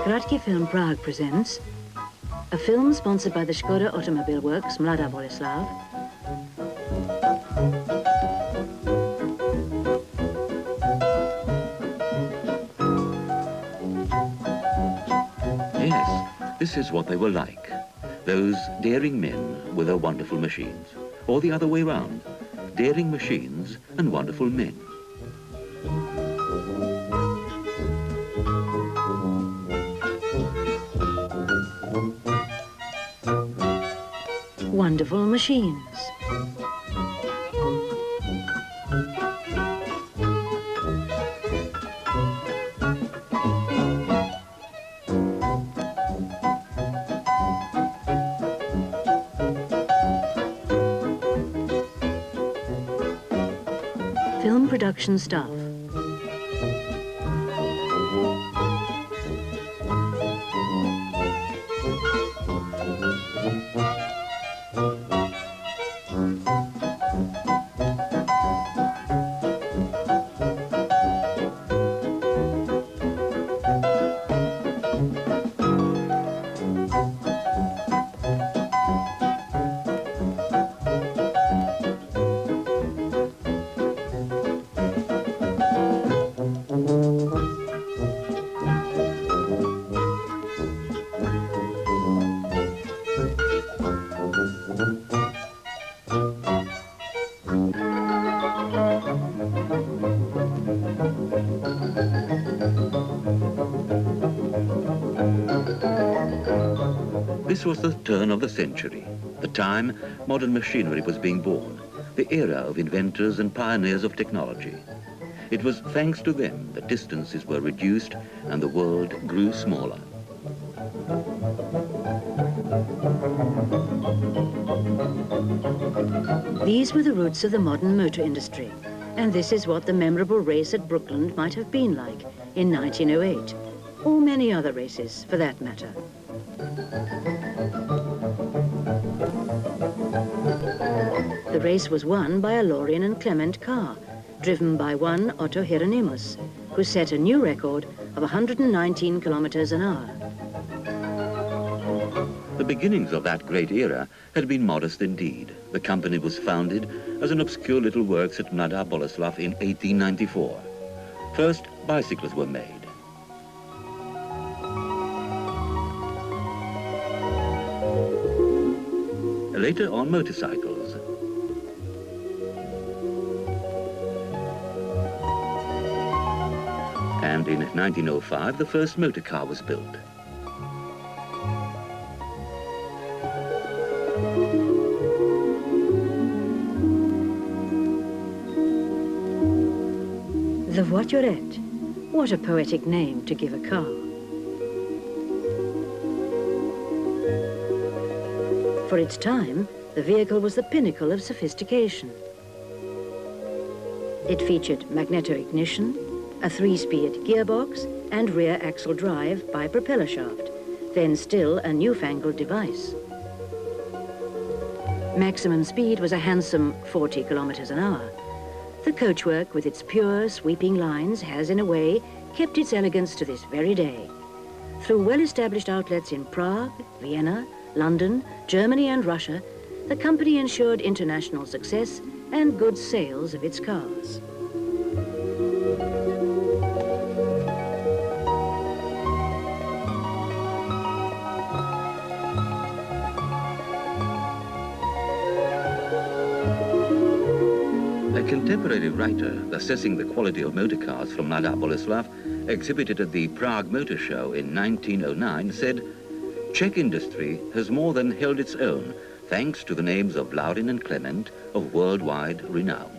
Kratky Film Prague presents a film sponsored by the Skoda Automobile Works, Mladá Boleslav. Yes, this is what they were like. Those daring men with their wonderful machines. Or the other way round. Daring machines and wonderful men. Wonderful machines. Film production staff. This was the turn of the century, the time modern machinery was being born, the era of inventors and pioneers of technology. It was thanks to them that distances were reduced and the world grew smaller. These were the roots of the modern motor industry, and this is what the memorable race at Brookland might have been like in 1908, or many other races for that matter. The race was won by a Lorien and Clement car, driven by one Otto Hieronymus, who set a new record of 119 kilometers an hour. The beginnings of that great era had been modest indeed. The company was founded as an obscure little works at Mladá Boleslav in 1894. First, bicycles were made. Later on, motorcycles. And in 1905, the first motor car was built. The voiturette. What a poetic name to give a car. For its time, the vehicle was the pinnacle of sophistication. It featured magneto-ignition, a 3-speed gearbox, and rear axle drive by propeller shaft, then still a newfangled device. Maximum speed was a handsome 40 kilometers an hour. The coachwork with its pure, sweeping lines has, in a way, kept its elegance to this very day. Through well-established outlets in Prague, Vienna, London, Germany and Russia, the company ensured international success and good sales of its cars. A contemporary writer assessing the quality of motor cars from Mladá Boleslav, exhibited at the Prague Motor Show in 1909, said, "Czech industry has more than held its own, thanks to the names of Lorien and Clement of worldwide renown."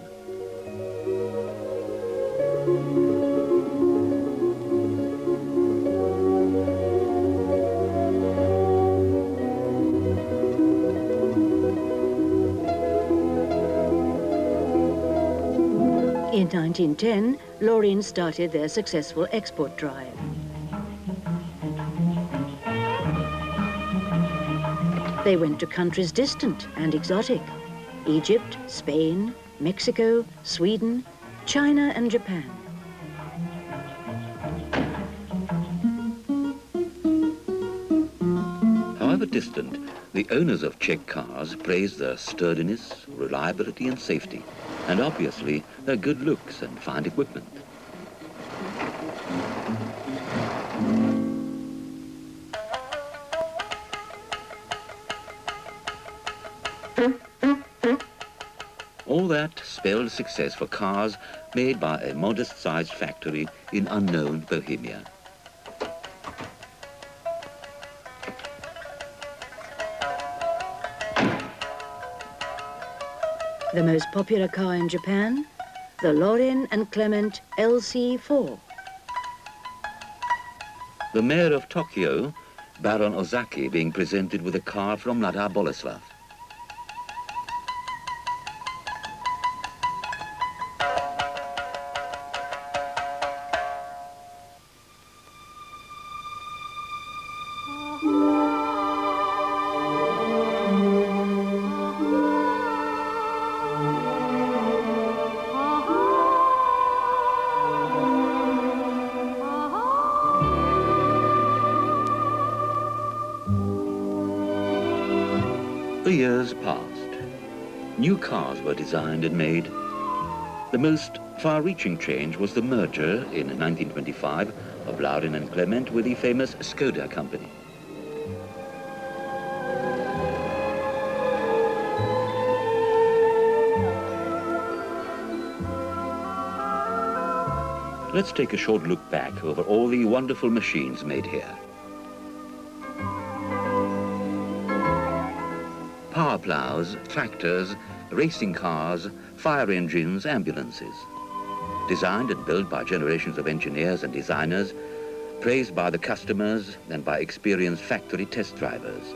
In 1910, Lorien started their successful export drive. They went to countries distant and exotic: Egypt, Spain, Mexico, Sweden, China and Japan. However distant, the owners of Czech cars praised their sturdiness, reliability and safety, and obviously their good looks and fine equipment. All that spelled success for cars made by a modest-sized factory in unknown Bohemia. The most popular car in Japan, the Lorin and Clement LC4. The mayor of Tokyo, Baron Ozaki, being presented with a car from Mladá Boleslav. The years passed. New cars were designed and made. The most far-reaching change was the merger in 1925 of Lorin and Clement with the famous Skoda company. Let's take a short look back over all the wonderful machines made here. Power plows, tractors, racing cars, fire engines, ambulances. Designed and built by generations of engineers and designers, praised by the customers and by experienced factory test drivers.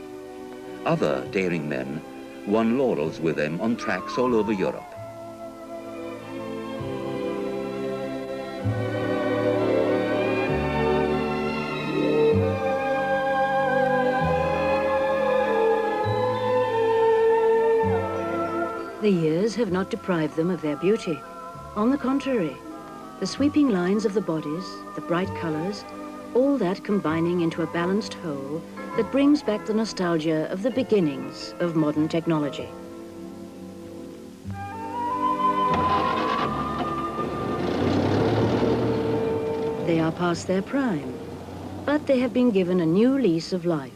Other daring men won laurels with them on tracks all over Europe. The years have not deprived them of their beauty. On the contrary, the sweeping lines of the bodies, the bright colors, all that combining into a balanced whole that brings back the nostalgia of the beginnings of modern technology. They are past their prime, but they have been given a new lease of life.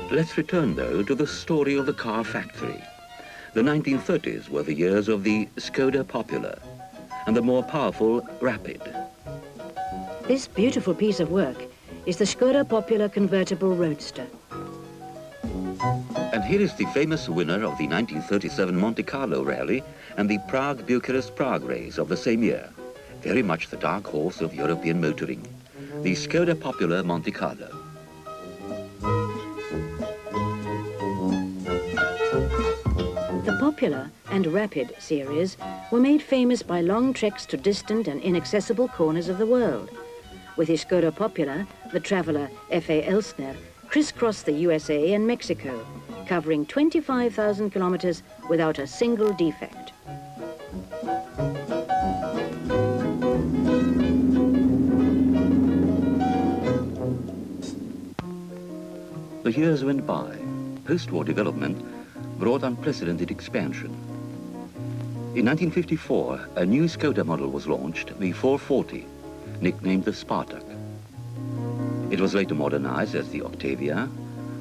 Let's return, though, to the story of the car factory. The 1930s were the years of the Skoda Popular and the more powerful Rapid. This beautiful piece of work is the Skoda Popular convertible roadster. And here is the famous winner of the 1937 Monte Carlo rally and the Prague-Bucharest-Prague race of the same year. Very much the dark horse of European motoring, the Skoda Popular Monte Carlo. The Popular and Rapid series were made famous by long treks to distant and inaccessible corners of the world. With his Skoda Popular, the traveller F.A. Elsner crisscrossed the USA and Mexico, covering 25,000 kilometers without a single defect. The years went by. Post-war development brought unprecedented expansion. In 1954, a new Skoda model was launched, the 440, nicknamed the Spartak. It was later modernized as the Octavia,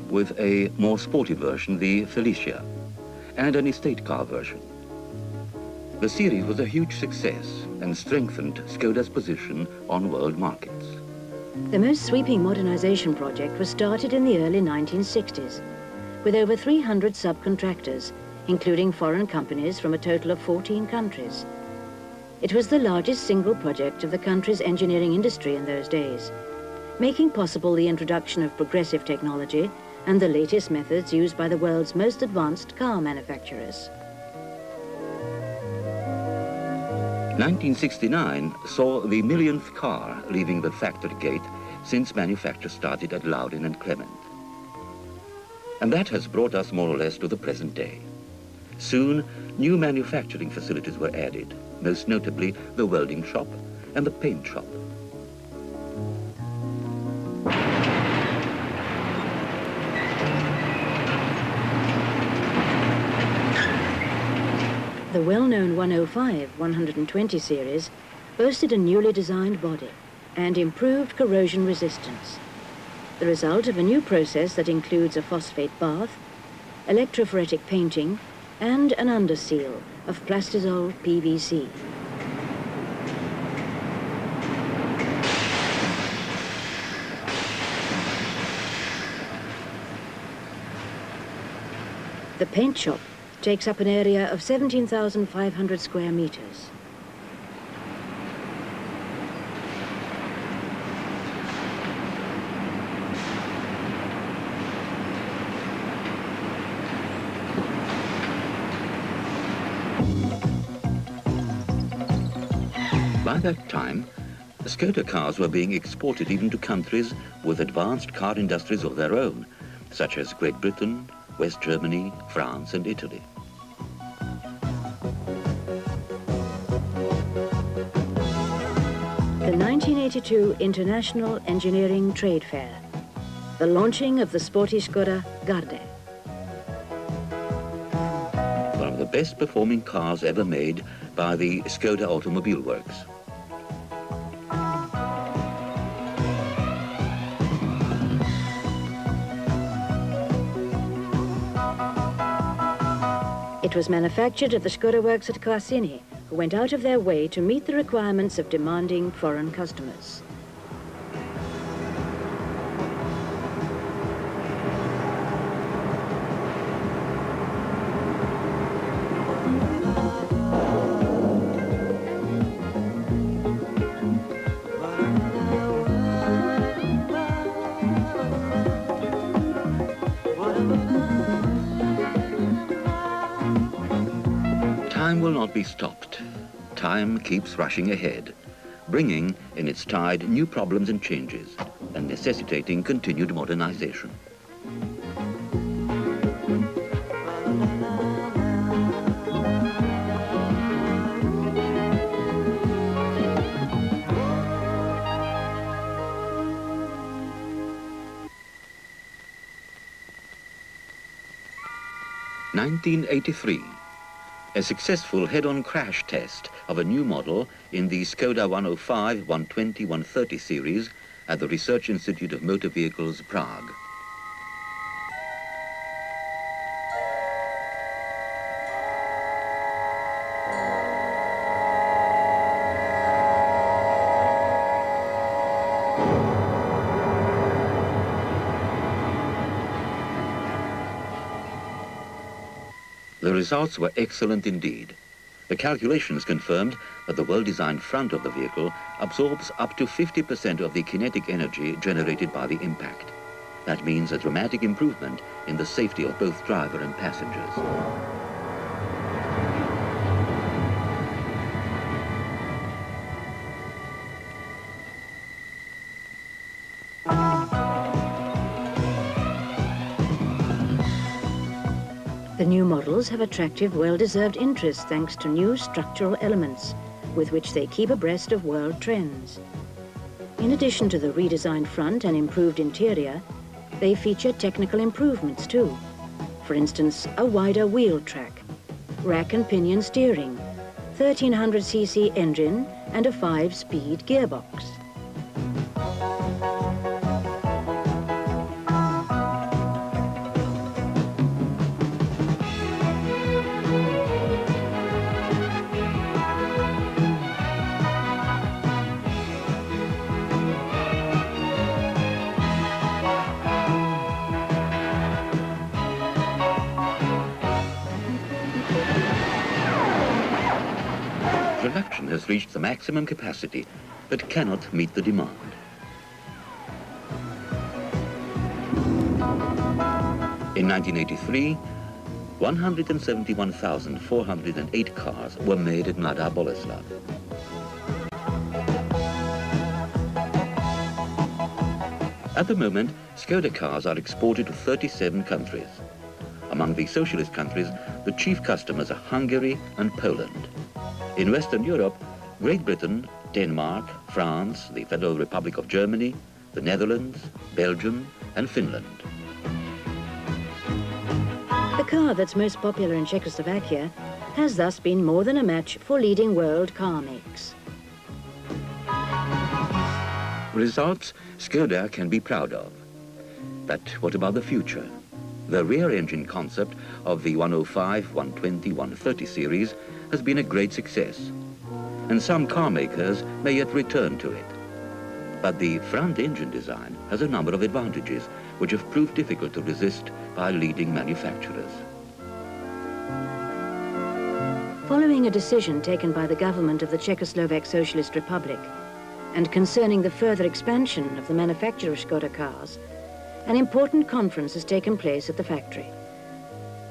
with a more sporty version, the Felicia, and an estate car version. The series was a huge success and strengthened Skoda's position on world markets. The most sweeping modernization project was started in the early 1960s, with over 300 subcontractors, including foreign companies from a total of 14 countries. It was the largest single project of the country's engineering industry in those days, making possible the introduction of progressive technology and the latest methods used by the world's most advanced car manufacturers. 1969 saw the millionth car leaving the factory gate since manufacture started at Loudon and Clement. And that has brought us more or less to the present day. Soon, new manufacturing facilities were added, most notably the welding shop and the paint shop. The well-known 105-120 series boasted a newly designed body and improved corrosion resistance, the result of a new process that includes a phosphate bath, electrophoretic painting, and an underseal of plastisol PVC. The paint shop takes up an area of 17,500 square meters. By that time, Skoda cars were being exported even to countries with advanced car industries of their own, such as Great Britain, West Germany, France and Italy. The 1982 International Engineering Trade Fair, the launching of the sporty Skoda Garde. One of the best performing cars ever made by the Skoda Automobile Works. It was manufactured at the Skoda works at Klasini, who went out of their way to meet the requirements of demanding foreign customers. Time will not be stopped. Time keeps rushing ahead, bringing in its tide new problems and changes, and necessitating continued modernization. (1983). A successful head-on crash test of a new model in the Skoda 105, 120, 130 series at the Research Institute of Motor Vehicles, Prague. The results were excellent indeed. The calculations confirmed that the well-designed front of the vehicle absorbs up to 50% of the kinetic energy generated by the impact. That means a dramatic improvement in the safety of both driver and passengers. The new models have attractive, well-deserved interest thanks to new structural elements with which they keep abreast of world trends. In addition to the redesigned front and improved interior, they feature technical improvements too. For instance, a wider wheel track, rack and pinion steering, 1300cc engine and a 5-speed gearbox. Production has reached the maximum capacity but cannot meet the demand. In 1983, 171,408 cars were made at Mladá Boleslav. At the moment, Skoda cars are exported to 37 countries. Among the socialist countries, the chief customers are Hungary and Poland. In Western Europe, Great Britain, Denmark, France, the Federal Republic of Germany, the Netherlands, Belgium and Finland. The car that's most popular in Czechoslovakia has thus been more than a match for leading world car makes. Results Skoda can be proud of. But what about the future? The rear engine concept of the 105, 120, 130 series has been a great success, and some car makers may yet return to it. But the front engine design has a number of advantages which have proved difficult to resist by leading manufacturers. Following a decision taken by the government of the Czechoslovak Socialist Republic and concerning the further expansion of the manufacture of Skoda cars, an important conference has taken place at the factory.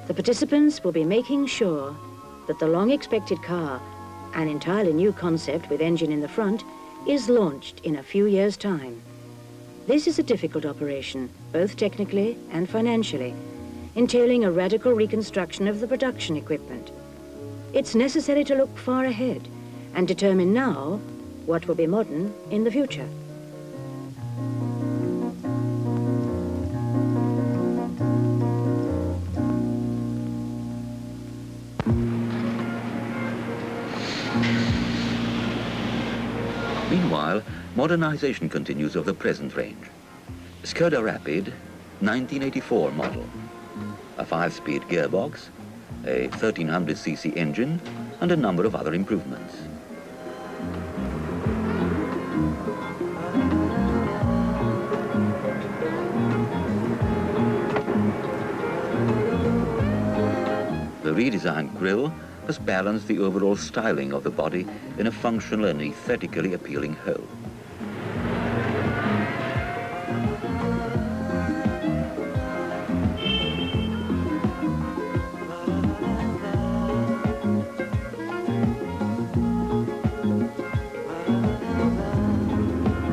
The participants will be making sure that the long-expected car, an entirely new concept with engine in the front, is launched in a few years' time. This is a difficult operation, both technically and financially, entailing a radical reconstruction of the production equipment. It's necessary to look far ahead and determine now what will be modern in the future. Meanwhile, modernization continues of the present range. Skoda Rapid, 1984 model. A 5-speed gearbox, a 1300cc engine, and a number of other improvements. The redesigned grille has balanced the overall styling of the body in a functional and aesthetically appealing whole.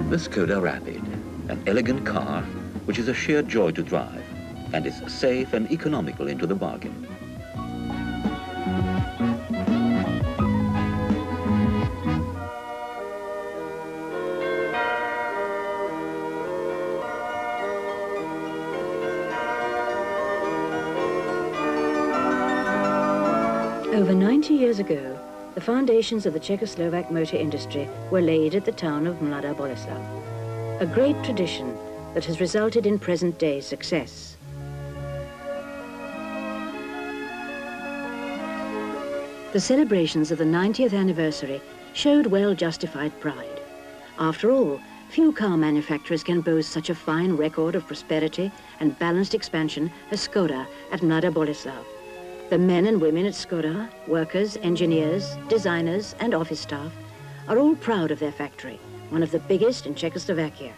The Skoda Rapid, an elegant car which is a sheer joy to drive and is safe and economical into the bargain. Over 90 years ago, the foundations of the Czechoslovak motor industry were laid at the town of Mladá Boleslav, a great tradition that has resulted in present-day success. The celebrations of the 90th anniversary showed well-justified pride. After all, few car manufacturers can boast such a fine record of prosperity and balanced expansion as Skoda at Mladá Boleslav. The men and women at Skoda, workers, engineers, designers and office staff are all proud of their factory, one of the biggest in Czechoslovakia.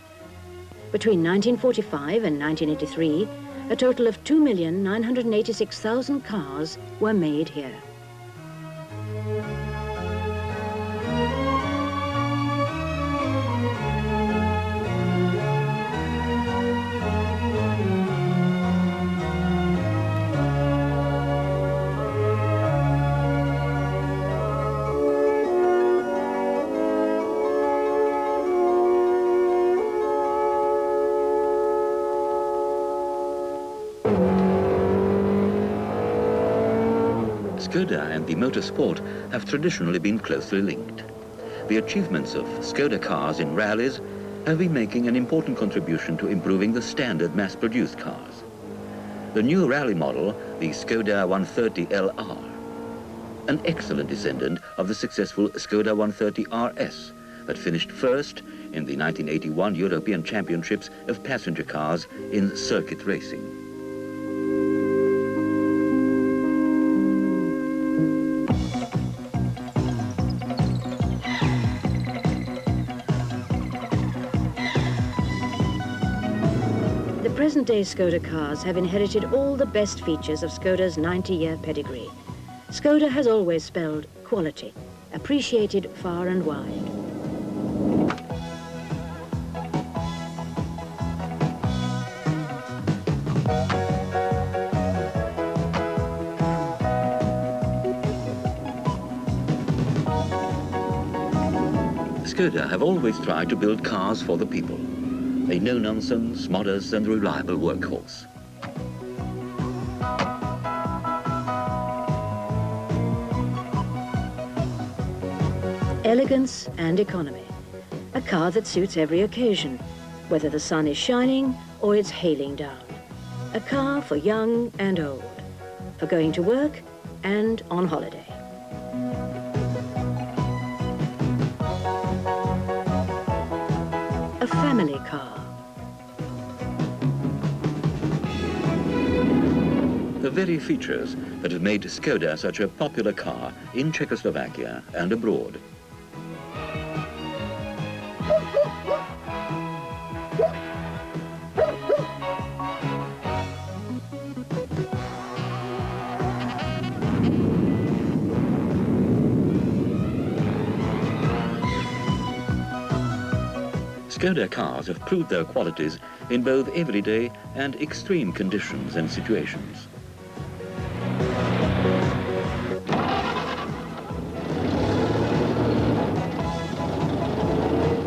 Between 1945 and 1983, a total of 2,986,000 cars were made here. Skoda and the motorsport have traditionally been closely linked. The achievements of Skoda cars in rallies have been making an important contribution to improving the standard mass-produced cars. The new rally model, the Skoda 130 LR, an excellent descendant of the successful Skoda 130 RS that finished first in the 1981 European Championships of passenger cars in circuit racing. Present-day Skoda cars have inherited all the best features of Skoda's 90-year pedigree. Skoda has always spelled quality, appreciated far and wide. Skoda have always tried to build cars for the people. A no-nonsense, modest and reliable workhorse. Elegance and economy. A car that suits every occasion, whether the sun is shining or it's hailing down. A car for young and old, for going to work and on holiday. A family car. The very features that have made Skoda such a popular car in Czechoslovakia and abroad. Skoda cars have proved their qualities in both everyday and extreme conditions and situations.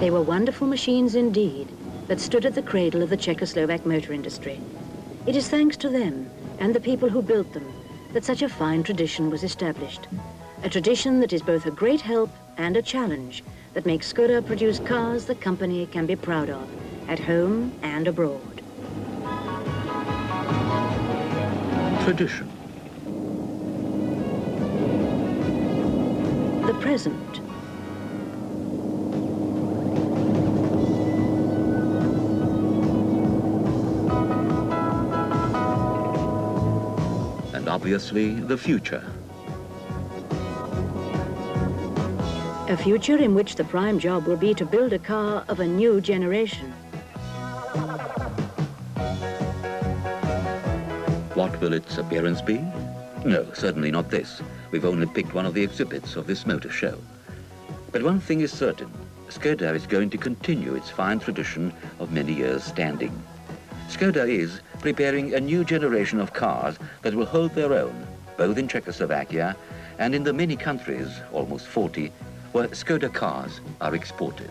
They were wonderful machines indeed that stood at the cradle of the Czechoslovak motor industry. It is thanks to them and the people who built them that such a fine tradition was established. A tradition that is both a great help and a challenge that makes Skoda produce cars the company can be proud of, at home and abroad. Tradition. The present. And obviously, the future. A future in which the prime job will be to build a car of a new generation. What will its appearance be? No, certainly not this. We've only picked one of the exhibits of this motor show. But one thing is certain, Skoda is going to continue its fine tradition of many years standing. Skoda is preparing a new generation of cars that will hold their own, both in Czechoslovakia and in the many countries, almost 40, where Skoda cars are exported.